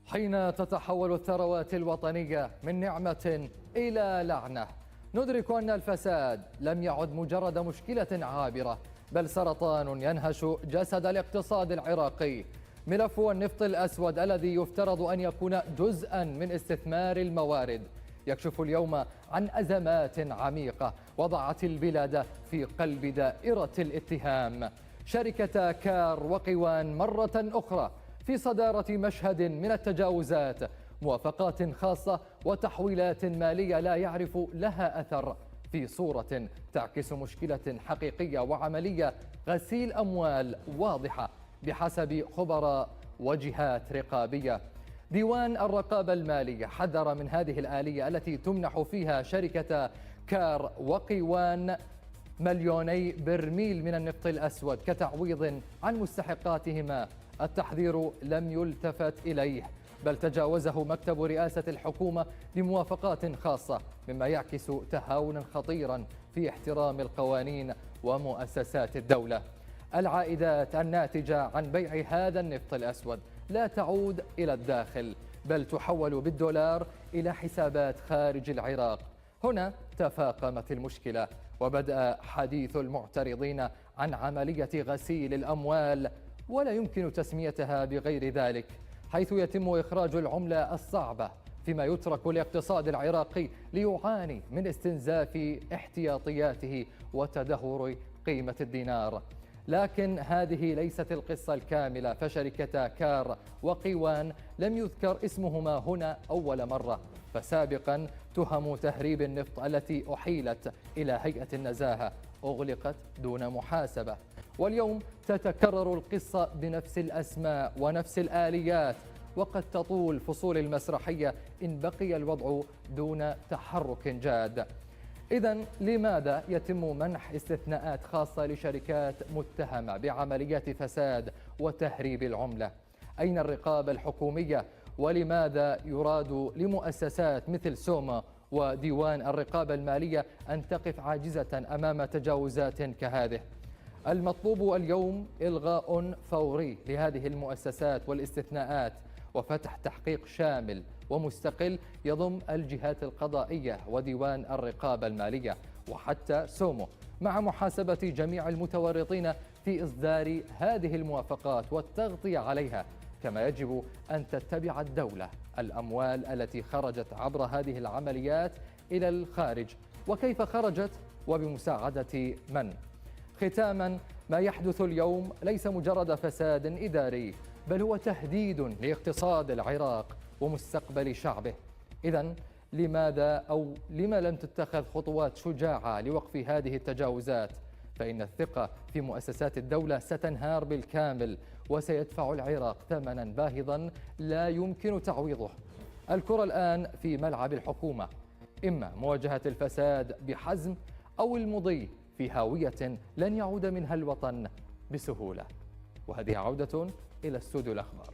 حين تتحول الثروات الوطنية من نعمة إلى لعنة، ندرك أن الفساد لم يعد مجرد مشكلة عابرة، بل سرطان ينهش جسد الاقتصاد العراقي. ملف النفط الأسود الذي يفترض أن يكون جزءا من استثمار الموارد يكشف اليوم عن أزمات عميقة وضعت البلاد في قلب دائرة الاتهام. شركة كار وقوان مرة أخرى في صدارة مشهد من التجاوزات، موافقات خاصة وتحويلات مالية لا يعرف لها أثر، في صورة تعكس مشكلة حقيقية وعملية غسيل أموال واضحة بحسب خبراء وجهات رقابية. ديوان الرقابة المالية حذر من هذه الآلية التي تمنح فيها شركة كار وقوان مليوني برميل من النفط الأسود كتعويض عن مستحقاتهما. التحذير لم يلتفت إليه، بل تجاوزه مكتب رئاسة الحكومة بموافقات خاصة، مما يعكس تهاونا خطيرا في احترام القوانين ومؤسسات الدولة. العائدات الناتجة عن بيع هذا النفط الأسود لا تعود إلى الداخل، بل تحول بالدولار إلى حسابات خارج العراق. هنا تفاقمت المشكلة، وبدأ حديث المعترضين عن عملية غسيل الأموال، ولا يمكن تسميتها بغير ذلك، حيث يتم إخراج العملة الصعبة، فيما يترك الاقتصاد العراقي ليعاني من استنزاف احتياطياته وتدهور قيمة الدينار. لكن هذه ليست القصة الكاملة، فشركتا كار وقوان لم يذكر اسمهما هنا أول مرة، فسابقا تهم تهريب النفط التي أحيلت إلى هيئة النزاهة أغلقت دون محاسبة، واليوم تتكرر القصة بنفس الأسماء ونفس الآليات، وقد تطول فصول المسرحية إن بقي الوضع دون تحرك جاد. إذن لماذا يتم منح استثناءات خاصة لشركات متهمة بعمليات فساد وتهريب العملة؟ أين الرقابة الحكومية؟ ولماذا يراد لمؤسسات مثل سوما وديوان الرقابة المالية أن تقف عاجزة أمام تجاوزات كهذه؟ المطلوب اليوم إلغاء فوري لهذه المؤسسات والاستثناءات، وفتح تحقيق شامل ومستقل يضم الجهات القضائية وديوان الرقابة المالية وحتى سومو، مع محاسبة جميع المتورطين في إصدار هذه الموافقات والتغطية عليها. كما يجب أن تتبع الدولة الأموال التي خرجت عبر هذه العمليات إلى الخارج، وكيف خرجت وبمساعدة من. ختاما، ما يحدث اليوم ليس مجرد فساد إداري، بل هو تهديد لاقتصاد العراق ومستقبل شعبه. إذن لما لم تتخذ خطوات شجاعة لوقف هذه التجاوزات؟ فإن الثقة في مؤسسات الدولة ستنهار بالكامل، وسيدفع العراق ثمنا باهظا لا يمكن تعويضه. الكرة الآن في ملعب الحكومة، إما مواجهة الفساد بحزم أو المضي في هاوية لن يعود منها الوطن بسهولة. وهذه عودة إلى استوديو الأخبار.